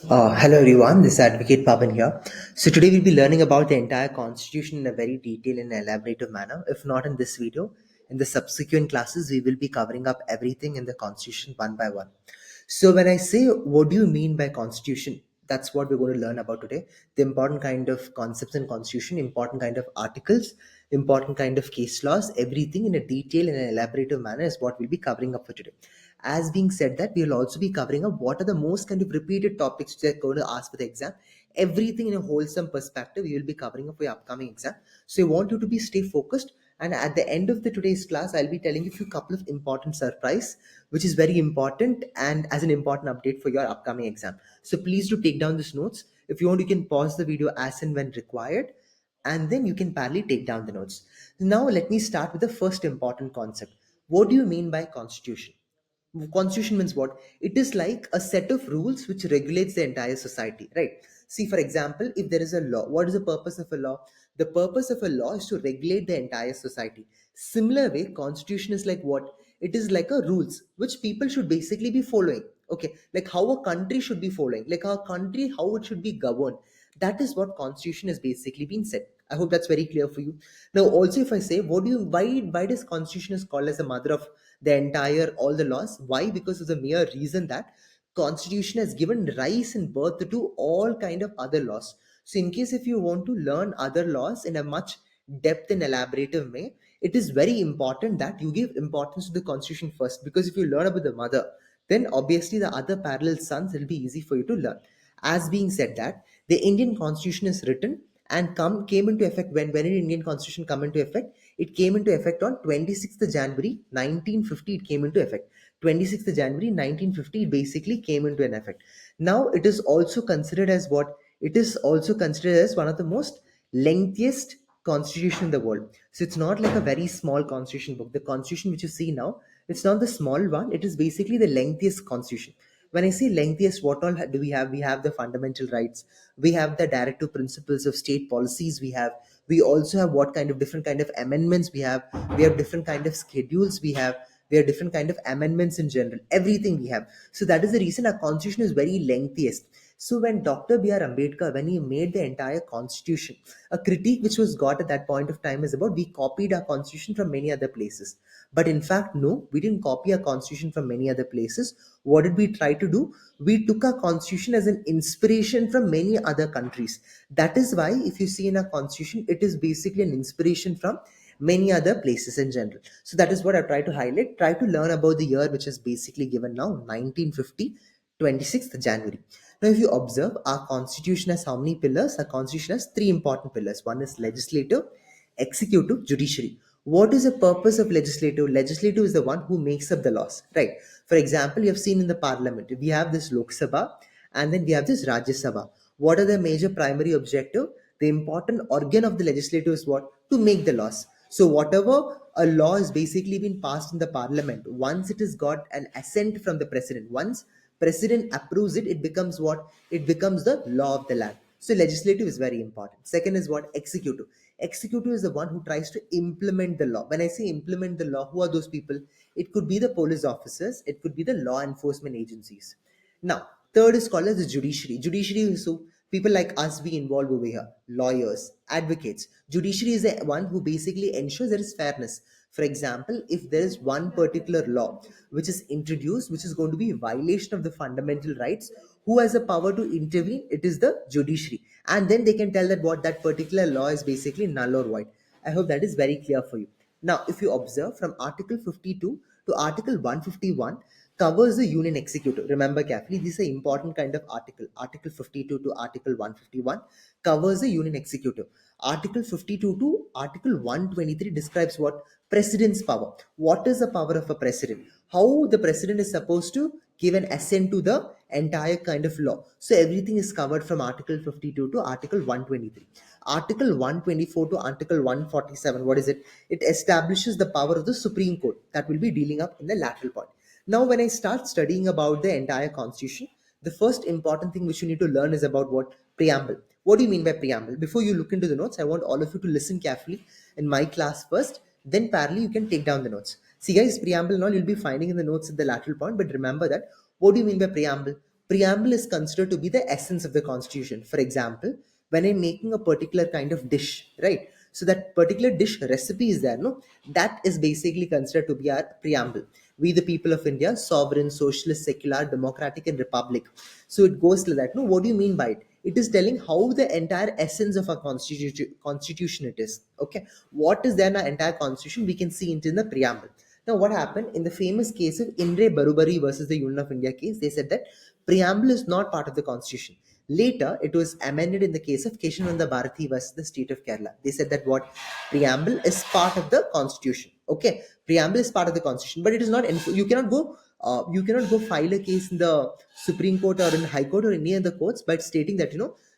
Hello everyone, this is Advocate Pawan here. So today we'll be learning about the entire constitution in a very detailed and elaborative manner. If not in this video, in the subsequent classes we will be covering up everything in the constitution one by one. So when I say what do you mean by constitution, that's what we're going to learn about today. The important kind of concepts in constitution, important kind of articles, important kind of case laws, everything in a detailed and an elaborative manner is what we'll be covering up for today. As being said that, we'll also be covering up what are the most kind of repeated topics they're going to ask for the exam. Everything in a wholesome perspective, we will be covering up for your upcoming exam. So I want you to be stay focused. And at the end of the today's class, I'll be telling you a few couple of important surprise, which is very important and as an important update for your upcoming exam. So please do take down these notes. If you want, you can pause the video as and when required, and then you can parallelly take down the notes. Now let me start with the first important concept. What do you mean by constitution? Constitution means what? It is like a set of rules which regulates the entire society, right? See, for example, if there is a law, what is the purpose of a law? The purpose of a law is to regulate the entire society. Similar way, constitution is like what? It is like a rules which people should basically be following. Okay, like how a country should be following, like our country, how it should be governed. That is what constitution is basically being said. I hope that's very clear for you. Now also, if I say, what do you why does constitution is called as the mother of the entire all the laws? Why? Because of the mere reason that constitution has given rise and birth to all kind of other laws. So in case if you want to learn other laws in a much depth and elaborative way, it is very important that you give importance to the constitution first, because if you learn about the mother, then obviously the other parallel sons will be easy for you to learn. As being said that, the Indian constitution is written and came into effect. When did Indian constitution come into effect? It came into effect on 26th January 1950. It came into effect 26th January 1950. It basically came into an effect. Now it is also considered as what? It is also considered as one of the most lengthiest constitution in the world. So it's not like a very small constitution book. The constitution which you see now, it's not the small one. It is basically the lengthiest constitution. When I say lengthiest, what all do we have? We have the fundamental rights, we have the directive principles of state policies, we also have what kind of different kind of amendments we have different kind of schedules, we have different kind of amendments in general, everything we have. So that is the reason our constitution is very lengthiest. So when Dr. B.R. Ambedkar, when he made the entire constitution, a critique which was got at that point of time is about we copied our constitution from many other places. But in fact, no, we didn't copy our constitution from many other places. What did we try to do? We took our constitution as an inspiration from many other countries. That is why, if you see in our constitution, it is basically an inspiration from many other places in general. So that is what I try to highlight. Try to learn about the year which is basically given now, 1950, 26th January. Now, if you observe, our constitution has how many pillars? Our constitution has three important pillars. One is legislative, executive, judiciary. What is the purpose of legislative? Legislative is the one who makes up the laws, right? For example, you have seen in the parliament, we have this Lok Sabha and then we have this Rajya Sabha. What are the major primary objective? The important organ of the legislative is what? To make the laws. So whatever a law is basically been passed in the parliament, once it has got an assent from the president, once president approves it, it becomes what? It becomes the law of the land. So legislative is very important. Second is what? Executive. Executive is the one who tries to implement the law. When I say implement the law, who are those people? It could be the police officers, it could be the law enforcement agencies. Now, third is called as the judiciary. Judiciary is who? People like us, we involve over here, lawyers, advocates. Judiciary is the one who basically ensures there is fairness. For example, if there is one particular law which is introduced, which is going to be a violation of the fundamental rights, who has the power to intervene? It is the judiciary. And then they can tell that what that particular law is basically null or void. I hope that is very clear for you. Now, if you observe from Article 52 to Article 151, covers the union executive. Remember carefully, this is an important kind of article. Article 52 to Article 151 covers the union executive. Article 52 to Article 123 describes what? President's power. What is the power of a president? How the president is supposed to give an assent to the entire kind of law. So everything is covered from Article 52 to Article 123. Article 124 to Article 147, what is it? It establishes the power of the Supreme Court that will be dealing up in the lateral point. Now, when I start studying about the entire constitution, the first important thing which you need to learn is about what? Preamble. What do you mean by preamble? Before you look into the notes, I want all of you to listen carefully in my class first, then parallelly you can take down the notes. See guys, preamble and all you'll be finding in the notes at the lateral point, but remember that, what do you mean by preamble? Preamble is considered to be the essence of the constitution. For example, when I'm making a particular kind of dish, right, so that particular dish recipe is there, no, that is basically considered to be our preamble. We the people of India, sovereign, socialist, secular, democratic and republic. So it goes like that. No, what do you mean by it? It is telling how the entire essence of our constitution it is. Okay, what is there in our entire constitution, we can see it in the preamble. Now, what happened in the famous case of Indre Barubari versus the Union of India case? They said that preamble is not part of the constitution. Later, it was amended in the case of Keshananda Bharati versus the state of Kerala. They said that what, preamble is part of the constitution. Okay, preamble is part of the constitution, but it is not. You cannot go. You cannot go file a case in the Supreme Court or in High Court or any other courts by stating that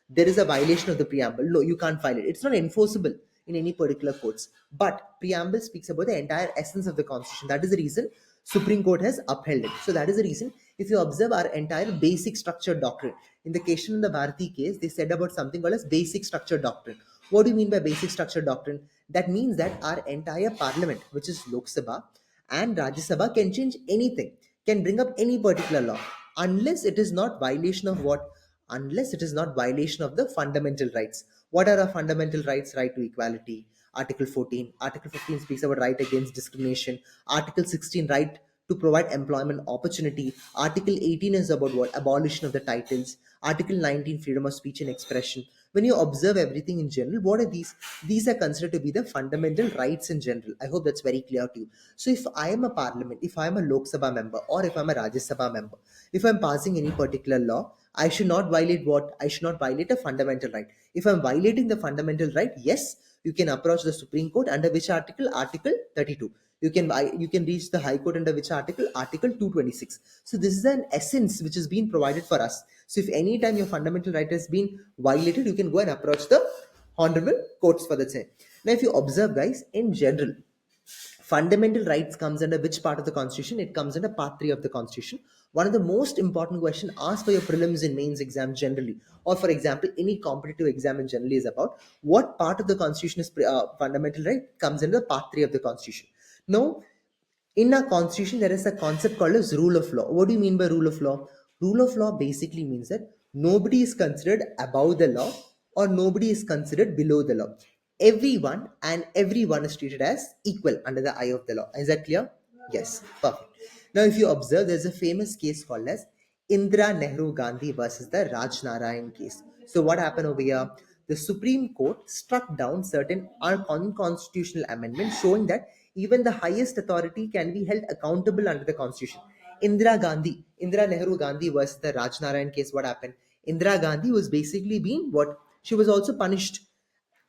there is a violation of the preamble. No, you can't file it. It's not enforceable in any particular courts. But preamble speaks about the entire essence of the constitution. That is the reason Supreme Court has upheld it. So that is the reason, if you observe our entire basic structure doctrine, in the Keshan and the Bharati case, they said about something called as basic structure doctrine. What do you mean by basic structure doctrine? That means that our entire parliament, which is Lok Sabha and Rajya Sabha, can change anything, can bring up any particular law, unless it is not violation of what? Unless it is not violation of the fundamental rights. What are our fundamental rights? Right to equality, Article 14. Article 15 speaks about right against discrimination. Article 16, right to provide employment opportunity. Article 18 is about what? Abolition of the titles. Article 19, freedom of speech and expression. When you observe everything in general, what are these? These are considered to be the fundamental rights in general. I hope that's very clear to you. So if I am a parliament, if I am a Lok Sabha member, or if I'm a Rajya Sabha member, if I'm passing any particular law, I should not violate what? I should not violate a fundamental right. If I'm violating the fundamental right, yes, you can approach the Supreme Court under which article? Article 32. You can reach the High Court under which article? Article 226. So this is an essence which is being provided for us. So if any time your fundamental right has been violated, you can go and approach the honorable courts for the same. Now, if you observe, guys, in general, fundamental rights comes under which part of the constitution? It comes under part 3 of the constitution. One of the most important question asked for your prelims and mains exam generally, or for example any competitive exam in generally, is about what part of the constitution is fundamental right, comes under part 3 of the constitution. Now, in our constitution there is a concept called as rule of law. What do you mean by rule of law? Rule of law basically means that nobody is considered above the law or nobody is considered below the law. Everyone is treated as equal under the eye of the law. Is that clear? Yes, perfect. Now if you observe, there's a famous case called as Indira Nehru Gandhi versus the Raj Narayan case. So what happened over here? The Supreme Court struck down certain unconstitutional amendments showing that even the highest authority can be held accountable under the constitution. Indira Nehru Gandhi versus the Raj Narayan case, what happened? Indira Gandhi was basically being what? She was also punished.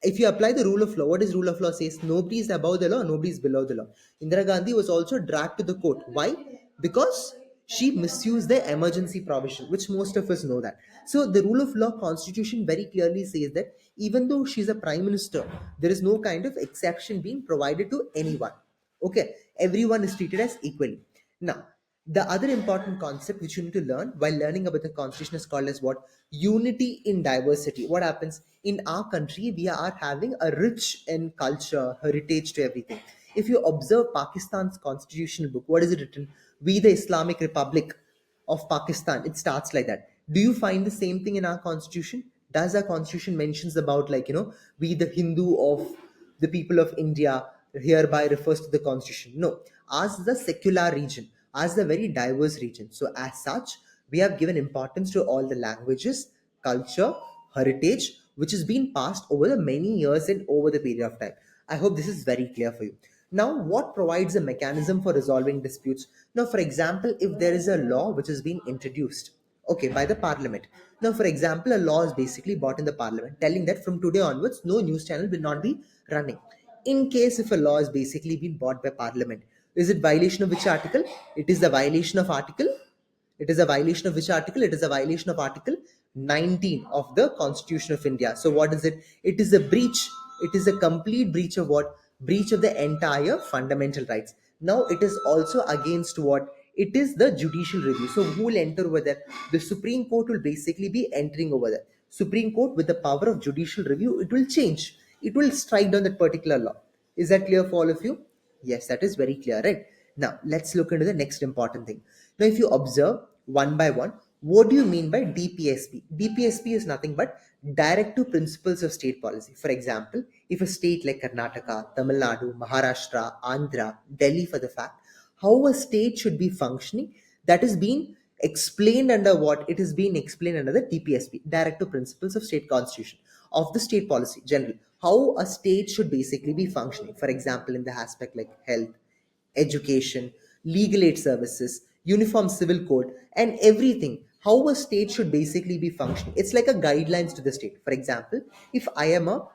If you apply the rule of law, what is rule of law says? Nobody is above the law, nobody is below the law. Indira Gandhi was also dragged to the court. Why? Because she misused the emergency provision, which most of us know that. So the rule of law constitution very clearly says that even though she's a prime minister, there is no kind of exception being provided to anyone. Okay, everyone is treated as equally. Now, the other important concept which you need to learn while learning about the constitution is called as what? Unity in diversity. What happens in our country? We are having a rich in culture, heritage to everything. If you observe Pakistan's constitutional book, what is it written? We the Islamic Republic of Pakistan. It starts like that. Do you find the same thing in our constitution? Does our constitution mentions about we the Hindu of the people of India hereby refers to the constitution? No. As the secular region, as the very diverse region. So as such, we have given importance to all the languages, culture, heritage, which has been passed over the many years and over the period of time. I hope this is very clear for you. Now, what provides a mechanism for resolving disputes? Now, for example, if there is a law which has been introduced, okay, by the parliament. Now, for example, a law is basically brought in the parliament telling that from today onwards, no news channel will not be running. In case if a law is basically been brought by parliament, is it violation of which article? It is the violation of article. It is a violation of which article? It is a violation of article 19 of the Constitution of India. So what is it? It is a breach. It is a complete breach of what? Breach of the entire fundamental rights. Now it is also against what? It is the judicial review. So who will enter over there? The Supreme Court will basically be entering over there. Supreme Court with the power of judicial review, it will change. It will strike down that particular law. Is that clear for all of you? Yes, that is very clear, right? Now let's look into the next important thing. Now, if you observe one by one, What do you mean by DPSP? DPSP is nothing but directive principles of state policy. For example, if a state like Karnataka, Tamil Nadu, Maharashtra, Andhra, Delhi for the fact, how a state should be functioning, that is being explained under what? It is being explained under the DPSP, directive principles of state constitution, of the state policy general. How a state should basically be functioning. For example, in the aspect like health, education, legal aid services, uniform civil code, and everything. How a state should basically be functioning. It's like a guidelines to the state. For example, if I am a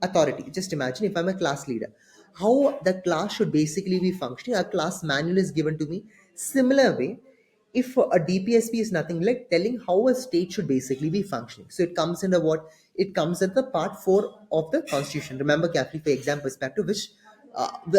authority, just imagine if I'm a class leader, how the class should basically be functioning. A class manual is given to me. Similar way, if a DPSP is nothing like telling how a state should basically be functioning. So it comes under what? It comes at the part 4 of the constitution. Remember carefully for exam perspective, which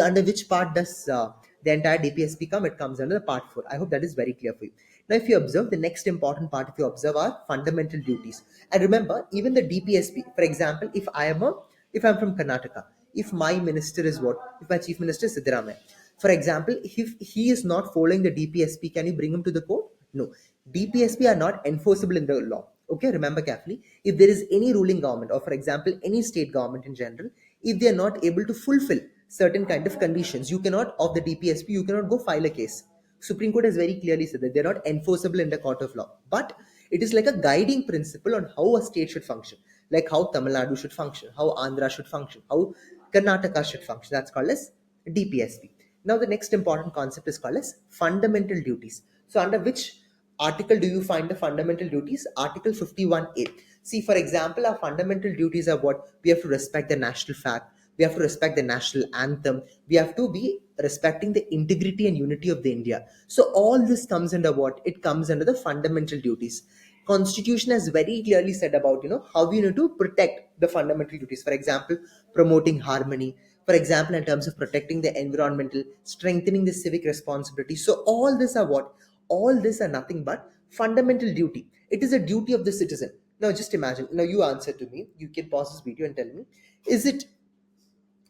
under which part does the entire DPSP come? It comes under the part 4. I hope that is very clear for you. Now, if you observe, the next important part, if you observe, are fundamental duties. And remember, even the DPSP, for example, if I'm from Karnataka, if my minister is what? If my chief minister is Siddaramaiah, for example, if he is not following the DPSP, can you bring him to the court? No. DPSP are not enforceable in the law. Okay, remember carefully. If there is any ruling government, or for example, any state government in general, if they are not able to fulfill certain kind of conditions, you cannot, of the DPSP, you cannot go file a case. Supreme Court has very clearly said that they're not enforceable in the court of law. But it is like a guiding principle on how a state should function, like how Tamil Nadu should function, how Andhra should function, how Karnataka should function. That's called as DPSP. Now, the next important concept is called as fundamental duties. So, under which article do you find the fundamental duties? Article 51A. See, for example, our fundamental duties are what? We have to respect the national flag. We have to respect the national anthem. We have to be respecting the integrity and unity of the India. So all this comes under what? It comes under the fundamental duties. Constitution has very clearly said about how we need to protect the fundamental duties. For example, promoting harmony. For example, in terms of protecting the environmental, strengthening the civic responsibility. So all this are what? All this are nothing but fundamental duty. It is a duty of the citizen. Now just imagine. Now you answer to me. You can pause this video and tell me, is it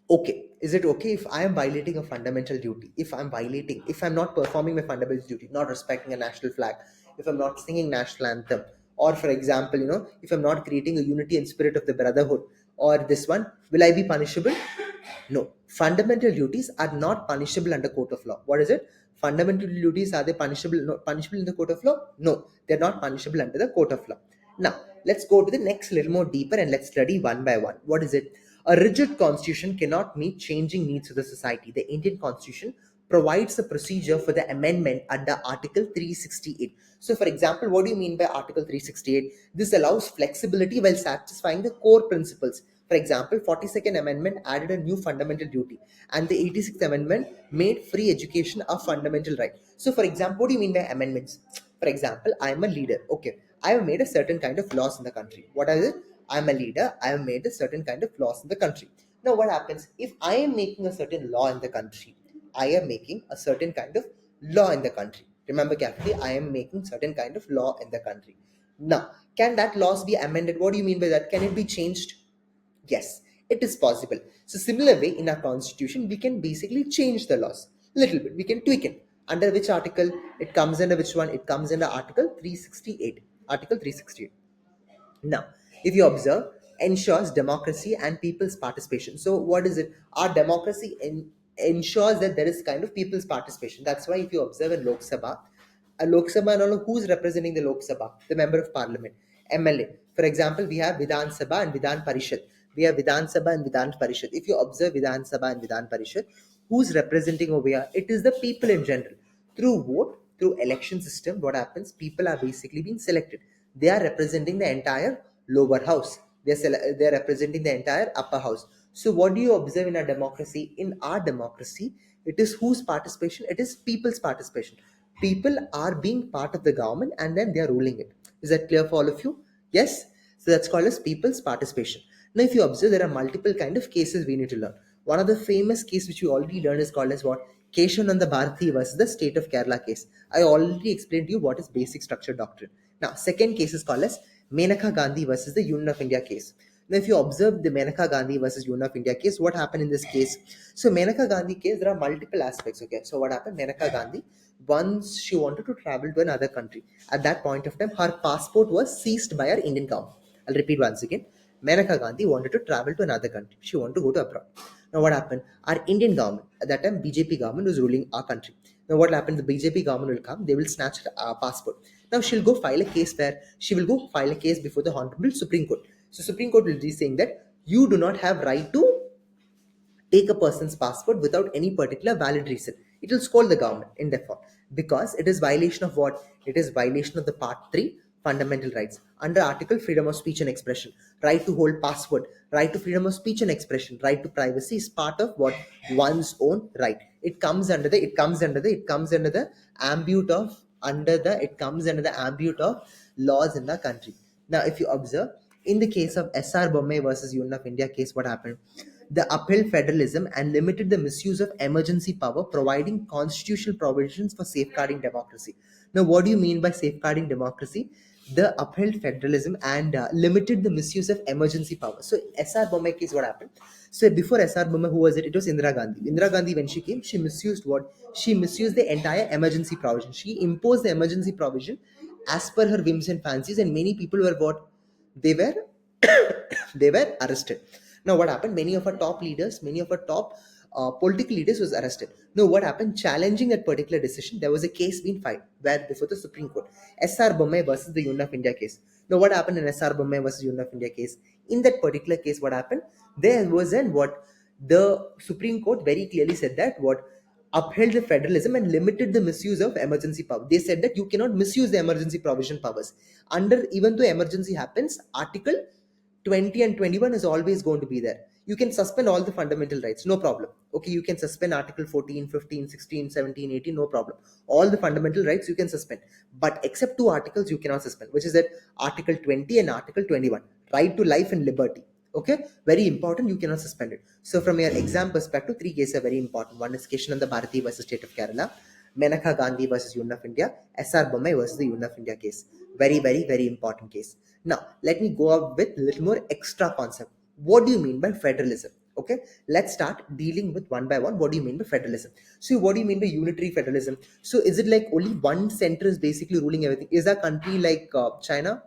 okay? Is it okay if I am violating a fundamental duty? If I'm not performing my fundamental duty, not respecting a national flag, if I'm not singing national anthem, or for example, if I'm not creating a unity and spirit of the brotherhood, or this one, will I be punishable? No. Fundamental duties are not punishable under court of law. What is it? Fundamental duties, are they punishable? Not punishable in the court of law? No, they're not punishable under the court of law. Now, let's go to the next little more deeper and let's study one by one. What is it? A rigid constitution cannot meet changing needs of the society. The Indian Constitution provides a procedure for the amendment under Article 368. So, for example, what do you mean by Article 368? This allows flexibility while satisfying the core principles. For example, 42nd Amendment added a new fundamental duty, and the 86th Amendment made free education a fundamental right. So, for example, what do you mean by amendments? For example, I am a leader. Okay, I have made a certain kind of laws in the country. What is it? I am a leader. I have made a certain kind of laws in the country. Now, what happens if I am making a certain law in the country? I am making a certain kind of law in the country. Remember carefully, I am making certain kind of law in the country. Now, can that laws be amended? What do you mean by that? Can it be changed? Yes, it is possible. So similar way in our constitution, we can basically change the laws little bit. We can tweak it. Under which article? It comes under which one? It comes under Article 368. Article 368. Now, if you observe, ensures democracy and people's participation. So what is it? Our democracy ensures that there is kind of people's participation. That's why if you observe in Lok Sabha, a Lok Sabha, no, who's representing the Lok Sabha? The member of parliament, MLA. For example, we have Vidhan Sabha and Vidhan Parishad. We have Vidhan Sabha and Vidhan Parishad. If you observe Vidhan Sabha and Vidhan Parishad, who's representing over here? It is the people in general. Through vote, through election system, what happens? People are basically being selected. They are representing the entire lower house. They're representing the entire upper house. So what do you observe in our democracy? In our democracy, it is whose participation? It is people's participation. People are being part of the government and then they are ruling it. Is that clear for all of you? Yes. So that's called as people's participation. Now, if you observe, there are multiple kind of cases we need to learn. One of the famous case which we already learned is called as what? Keshananda Bharati versus the state of Kerala case. I already explained to you what is basic structure doctrine. Now, second case is called as Menaka Gandhi versus the Union of India case. Now, if you observe the Menaka Gandhi versus Union of India case, what happened in this case? So, Menaka Gandhi case, there are multiple aspects. Okay, so what happened? Menaka Gandhi, once she wanted to travel to another country, at that point of time, her passport was seized by her Indian government. I'll repeat once again. Menaka Gandhi wanted to travel to another country. She wanted to go to abroad. Now, what happened? Our Indian government, at that time, BJP government was ruling our country. Now, what happened? The BJP government will come, they will snatch her passport. Now, she'll go file a case where she will go file a case before the Honorable Supreme Court. So, Supreme Court will be saying that you do not have right to take a person's passport without any particular valid reason. It will scold the government in default because it is violation of what? It is violation of the Part 3 fundamental rights under Article freedom of speech and expression. Right to hold passport, right to freedom of speech and expression, right to privacy is part of what? One's own right. It comes under the ambute of laws in the country. Now, if you observe, in the case of SR Bommai versus Union of India case, what happened? The upheld federalism and limited the misuse of emergency power, providing constitutional provisions for safeguarding democracy. Now, what do you mean by safeguarding democracy? The upheld federalism and limited the misuse of emergency power. So, SR Bommai case, what happened? So, before SR Bommai, who was it? It was Indira Gandhi. Indira Gandhi, when she came, she misused what? She misused the entire emergency provision. She imposed the emergency provision as per her whims and fancies, and many people were what? They were they were arrested. Now, what happened? Many of our top leaders, many of our top political leaders was arrested. Now, what happened? Challenging that particular decision, there was a case being filed where before the Supreme Court, SR Bommai versus the Union of India case. Now, what happened in SR Bommai versus Union of India case? In that particular case, what happened? There was an what the Supreme Court very clearly said that what upheld the federalism and limited the misuse of emergency power. They said that you cannot misuse the emergency provision powers. Under even though emergency happens, Article 20 and 21 is always going to be there. You can suspend all the fundamental rights, no problem. Okay, you can suspend Article 14, 15, 16, 17, 18, no problem. All the fundamental rights you can suspend. But except two articles you cannot suspend, which is that Article 20 and Article 21, right to life and liberty. Okay, very important, you cannot suspend it. So from your exam perspective, three cases are very important. One is Keshananda Bharati versus State of Kerala, Menaka Gandhi versus Union of India, SR Bommai versus the Union of India case. Very, very, very important case. Now, let me go up with a little more extra concept. What do you mean by federalism? Okay, let's start dealing with one by one. What do you mean by federalism? So, what do you mean by unitary federalism? So, is it like only one center is basically ruling everything? Is a country like China?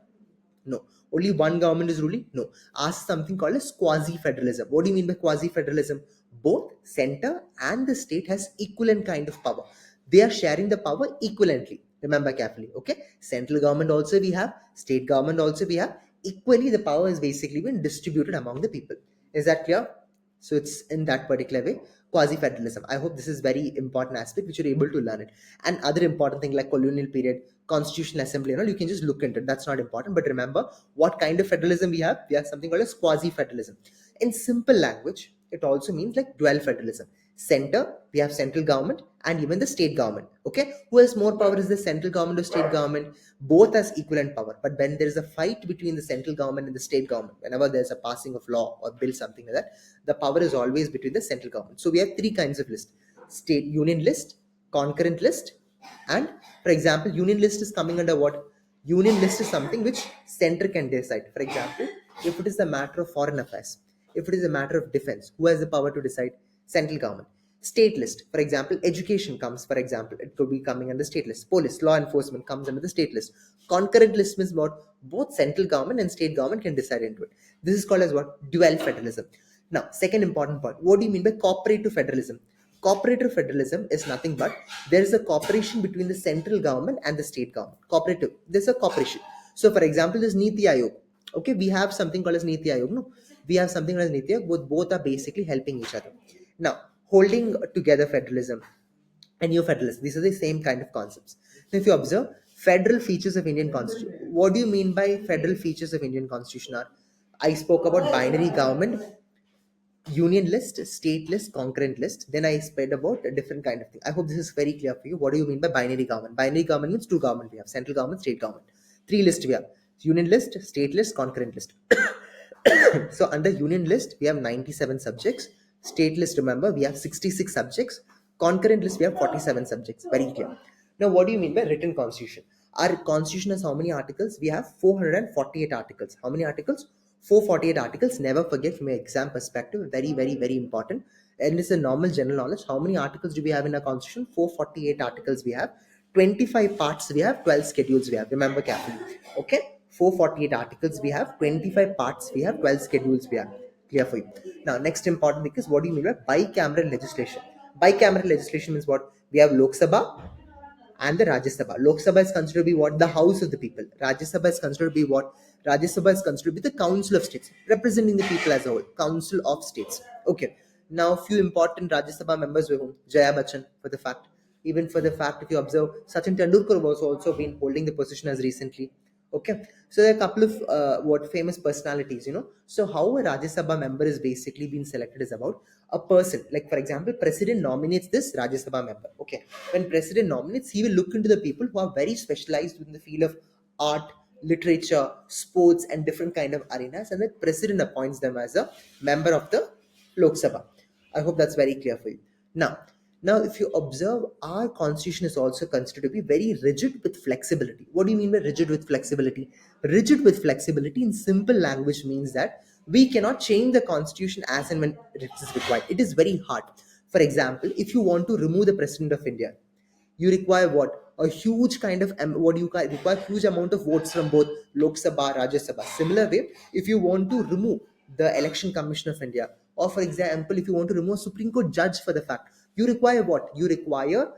No. Only one government is ruling? No. Ask something called as quasi-federalism. What do you mean by quasi-federalism? Both center and the state has equivalent kind of power. They are sharing the power equivalently. Remember carefully. Okay. Central government also we have. State government also we have. Equally, the power is basically been distributed among the people. Is that clear? So it's in that particular way, quasi-federalism. I hope this is very important aspect which you're able to learn it. And other important thing like colonial period, constitutional assembly and all, you can just look into it. That's not important. But remember what kind of federalism we have. We have something called as quasi-federalism. In simple language, it also means like dual federalism. Center, we have central government and even the state government. Okay, who has more power is the central government or state government? Both has equivalent power. But when there is a fight between the central government and the state government, whenever there's a passing of law or bill, something like that, the power is always between the central government. So we have three kinds of list: state union list, concurrent list, and for example, union list is coming under what? Union list is something which center can decide. For example, if it is a matter of foreign affairs, if it is a matter of defense, who has the power to decide? Central government. State list, for example, education comes, for example, it could be coming under state list. Police, law enforcement comes under the state list. Concurrent list means what? Both central government and state government can decide into it. This is called as what? Dual federalism. Now, second important point. What do you mean by cooperative federalism? Cooperative federalism is nothing but there is a cooperation between the central government and the state government. Cooperative. There's a cooperation. So, for example, this Niti Ayog. Okay, we have something called as Niti Ayog. No, we have something called as Niti Ayog. Both are basically helping each other. Now, holding together federalism and new federalism. These are the same kind of concepts. Now, if you observe federal features of Indian Constitution, what do you mean by federal features of Indian Constitution? Are I spoke about binary government, union list, state list, concurrent list. Then I spread about a different kind of thing. I hope this is very clear for you. What do you mean by binary government? Binary government means two government. We have central government, state government. Three lists we have: union list, state list, concurrent list. So under union list we have 97 subjects. State list, remember, we have 66 subjects. Concurrent list we have 47 subjects. Very clear. Now, what do you mean by written constitution? Our constitution has how many articles? We have 448 articles. How many articles? 448 articles, never forget from your exam perspective, very, very, very important. And it's a normal general knowledge. How many articles do we have in our constitution? 448 articles we have, 25 parts we have, 12 schedules we have. Remember carefully. Okay? 448 articles we have, 25 parts we have, 12 schedules we have. Clear for you. Now, next important thing is, what do you mean by bicameral legislation? Bicameral legislation means what? We have Lok Sabha and the Rajya Sabha. Lok Sabha is considered to be what? The house of the people. Rajya Sabha is considered to be what? Rajya Sabha is considered to be the council of states, representing the people as a whole. Council of states. Okay. Now, few important Rajya Sabha members were whom? Jaya Bachchan, for the fact. Even for the fact, if you observe, Sachin Tendulkar was also been holding the position as recently. Okay, so there are a couple of what famous personalities, So how a Rajya Sabha member is basically being selected is about a person. Like for example, president nominates this Rajya Sabha member. Okay, when president nominates, he will look into the people who are very specialized in the field of art, literature, sports, and different kind of arenas, and the president appoints them as a member of the Lok Sabha. I hope that's very clear for you. Now, if you observe, our constitution is also considered to be very rigid with flexibility. What do you mean by rigid with flexibility? Rigid with flexibility in simple language means that we cannot change the constitution as and when it is required. It is very hard. For example, if you want to remove the president of India, you require what? A huge kind of what you require huge amount of votes from both Lok Sabha, Rajya Sabha. Similar way, if you want to remove the Election Commission of India, or for example, if you want to remove a Supreme Court judge for the fact, you require what? You require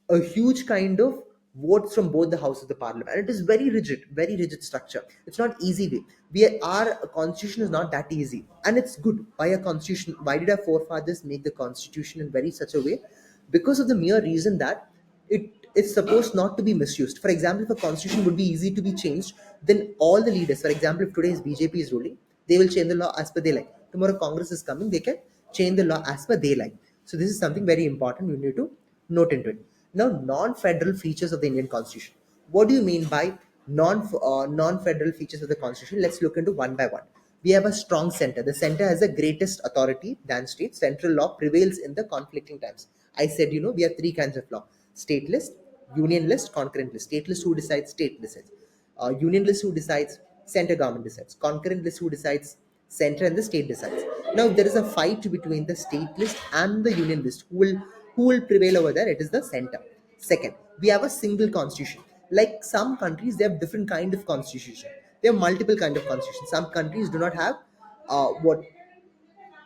a huge kind of votes from both the house of the parliament, and it is very rigid structure. It's not easy way. Our constitution is not that easy, and it's good. Why a constitution? Why did our forefathers make the constitution in very such a way? Because of the mere reason that it is supposed not to be misused. For example, if a constitution would be easy to be changed, then all the leaders, for example, if today's BJP is ruling, they will change the law as per they like. Tomorrow Congress is coming, they can change the law as per they like. So this is something very important. You need to note into it. Now, non-federal features of the Indian Constitution. What do you mean by non-federal features of the Constitution? Let's look into one by one. We have a strong center. The center has the greatest authority than states. Central law prevails in the conflicting times. I said, we have three kinds of law: state list, union list, concurrent list. State list, who decides? State decides. Union list, who decides? Center government decides. Concurrent list, who decides? Center and the state decides. Now, if there is a fight between the state list and the union list, who will prevail over there? It is the center. Second, we have a single constitution. Like some countries, they have different kind of constitution. They have multiple kind of constitution. Some countries do not have what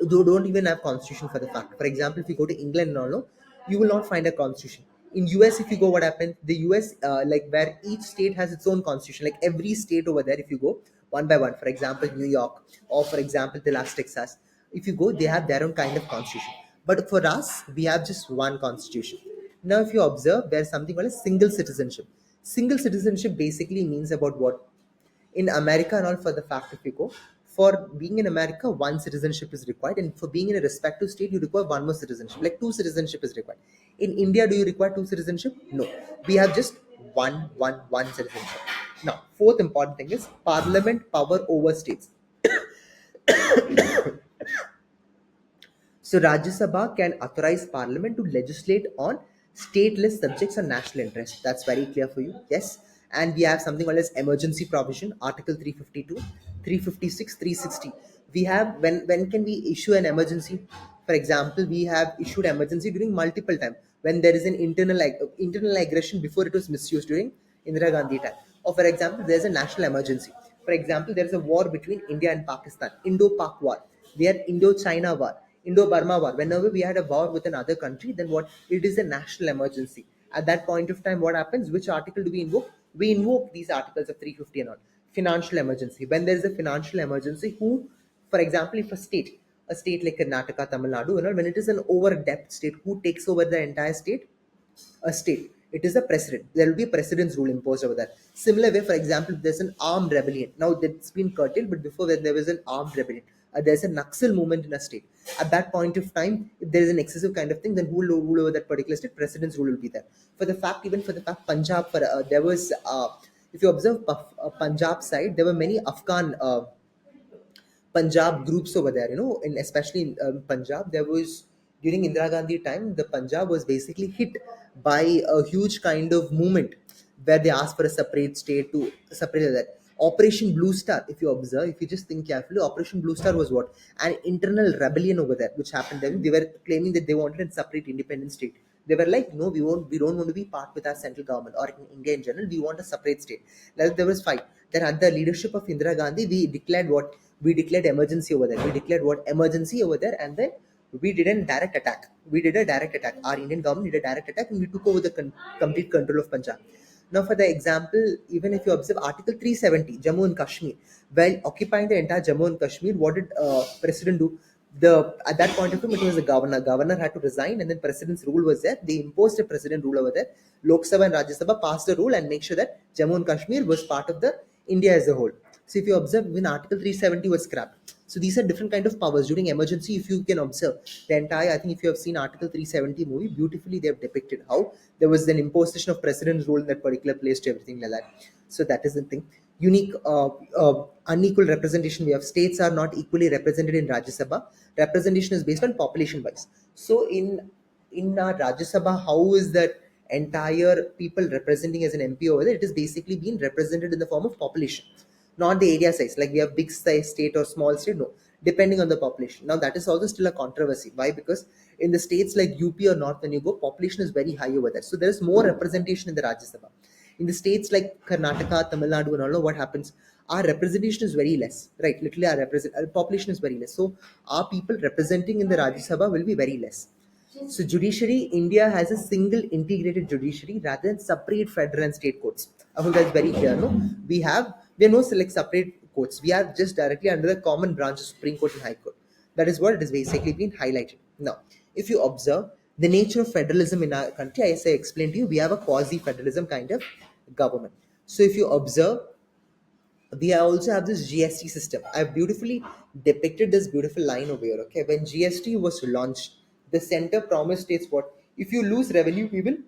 they don't even have constitution for the fact. For example, if you go to England and all, no, you will not find a constitution. In US, if you go, what happened? The US, like where each state has its own constitution. Like every state over there, if you go one by one, for example, New York, or for example, the last Texas, if you go, they have their own kind of constitution. But for us, we have just one constitution. Now, if you observe, there's something called a single citizenship. Single citizenship basically means about what? In America and all, for the fact, if you go, for being in America, one citizenship is required, and for being in a respective state, you require one more citizenship. Like two citizenship is required. In India, do you require two citizenship? No, we have just one citizenship. Now, fourth important thing is parliament power over states. So Rajya Sabha can authorize Parliament to legislate on stateless subjects and national interest. That's very clear for you. Yes. And we have something called as emergency provision, Article 352, 356, 360. We have when can we issue an emergency? For example, we have issued emergency during multiple times when there is an internal aggression before it was misused during Indira Gandhi time. Or for example, there's a national emergency. For example, there is a war between India and Pakistan, Indo-Pak war. We had Indo-China war, Indo-Burma war. Whenever we had a war with another country, then what? It is a national emergency. At that point of time, what happens? Which article do we invoke? We invoke these articles of 350 and all. Financial emergency. When there is a financial emergency, who, for example, if a state like Karnataka, Tamil Nadu, and all, when it is an over-depth state, who takes over the entire state? A state. It is the president. There will be a president's rule imposed over that. Similar way, for example, if there's an armed rebellion. Now that's been curtailed, but before that there was an armed rebellion. There's a Naxal movement in a state. At that point of time, if there is an excessive kind of thing, then who will rule over that particular state? President's rule will be there. For the fact, even for the fact, Punjab, there was, if you observe Punjab side, there were many Afghan Punjab groups over there, and especially in Punjab, there was during Indira Gandhi time, the Punjab was basically hit by a huge kind of movement where they asked for a separate state to separate that. Operation Blue Star, if you observe, if you just think carefully, Operation Blue Star was what? An internal rebellion over there, which happened then. They were claiming that they wanted a separate independent state. They were like, no, we don't want to be part with our central government or in India in general. We want a separate state. Like, there was fight. Then under the leadership of Indira Gandhi, we declared what? We declared emergency over there. We declared what? Emergency over there, and then we did a direct attack. We did a direct attack. Our Indian government did a direct attack, and we took over the complete control of Punjab. Now, for the example, even if you observe Article 370, Jammu and Kashmir, while occupying the entire Jammu and Kashmir, what did President do? At that point of time, it was the governor. Governor had to resign, and then President's rule was there. They imposed a President rule over there. Lok Sabha and Rajya Sabha passed the rule and make sure that Jammu and Kashmir was part of the India as a whole. So if you observe, when Article 370 was scrapped, so these are different kind of powers during emergency. If you can observe the entire, I think if you have seen Article 370 movie, beautifully they have depicted how there was an imposition of president's rule in that particular place to everything like that. So that is the thing. Unique, unequal representation. We have states are not equally represented in Rajya Sabha. Representation is based on population wise. So in Rajya Sabha, how is that entire people representing as an MP over there? It is basically being represented in the form of population, not the area size. Like we have big size state or small state, no, depending on the population. Now that is also still a controversy. Why? Because in the states like UP or North, when you go, population is very high over there. So there is more representation in the Rajya Sabha. In the states like Karnataka, Tamil Nadu, and all, what happens? Our representation is very less, right? Literally, our population is very less. So our people representing in the Rajya Sabha will be very less. So judiciary, India has a single integrated judiciary rather than separate federal and state courts. I hope that's very clear. No, we are no select separate courts. We are just directly under the common branch of Supreme Court and High Court. That is what it is basically been highlighted. Now, if you observe the nature of federalism in our country, as I explained to you, we have a quasi-federalism kind of government. So if you observe, we also have this GST system. I've beautifully depicted this beautiful line over here. Okay, when GST was launched, the center promised states what? If you lose revenue, we will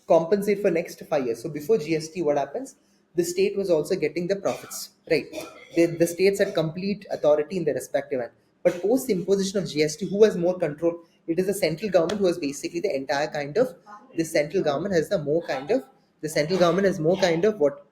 compensate for next 5 years. So before GST, what happens? The state was also getting the profits, right? The states had complete authority in their respective hand. But post imposition of GST, who has more control? It is the central government who has basically the entire kind of. The central government has the more kind of. The central government has more kind of what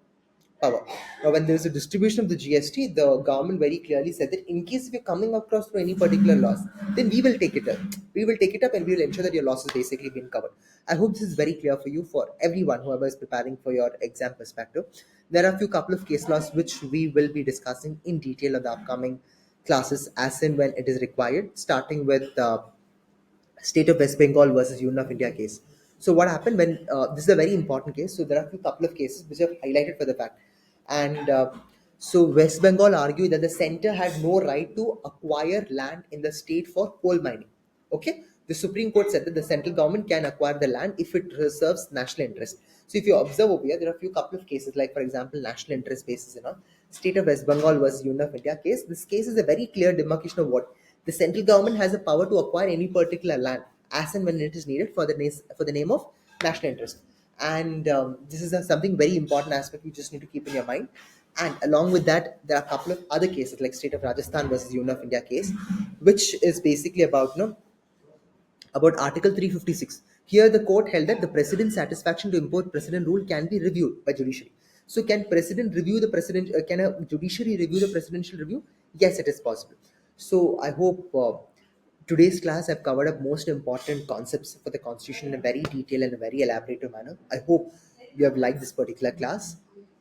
power. Now, when there is a distribution of the GST, the government very clearly said that in case if you're coming across to any particular loss, then we will take it up. We will take it up and we will ensure that your loss is basically being covered. I hope this is very clear for you, for everyone, whoever is preparing for your exam perspective. There are a few couple of case laws which we will be discussing in detail in the upcoming classes as and when it is required, starting with State of West Bengal versus Union of India case. So what happened when this is a very important case. So there are a few couple of cases which have highlighted for the fact, and so West Bengal argued that the center had no right to acquire land in the state for coal mining. Okay, the Supreme Court said that the central government can acquire the land if it serves national interest. So if you observe over here, there are a few couple of cases, like for example, national interest basis, State of West Bengal versus Union of India case. This case is a very clear demarcation of what the central government has the power to acquire any particular land as and when it is needed for the name of national interest. And this is something very important aspect you just need to keep in your mind. And along with that, there are a couple of other cases like State of Rajasthan versus Union of India case, which is basically about about Article 356. Here, the court held that the president's satisfaction to import president rule can be reviewed by judiciary. So, can president review the president? Can a judiciary review the presidential review? Yes, it is possible. So, I hope today's class I've covered up most important concepts for the constitution in a very detailed and a very elaborate manner. I hope you have liked this particular class.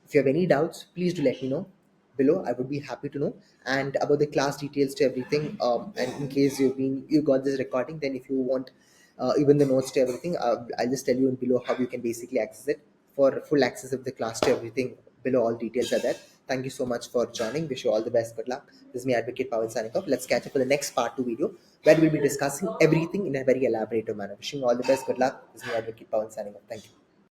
If you have any doubts, please do let me know below. I would be happy to know, and about the class details to everything. And in case you got this recording, then if you want even the notes to everything, I'll just tell you in below how you can basically access it. For full access of the class to everything, below all details are there. Thank you so much for joining. Wish you all the best. Good luck. This is me, Advocate Pawan signing off. Let's catch up for the next part 2 video where we'll be discussing everything in a very elaborate manner. Wishing you all the best. Good luck. This is me, Advocate Pawan signing off. Thank you.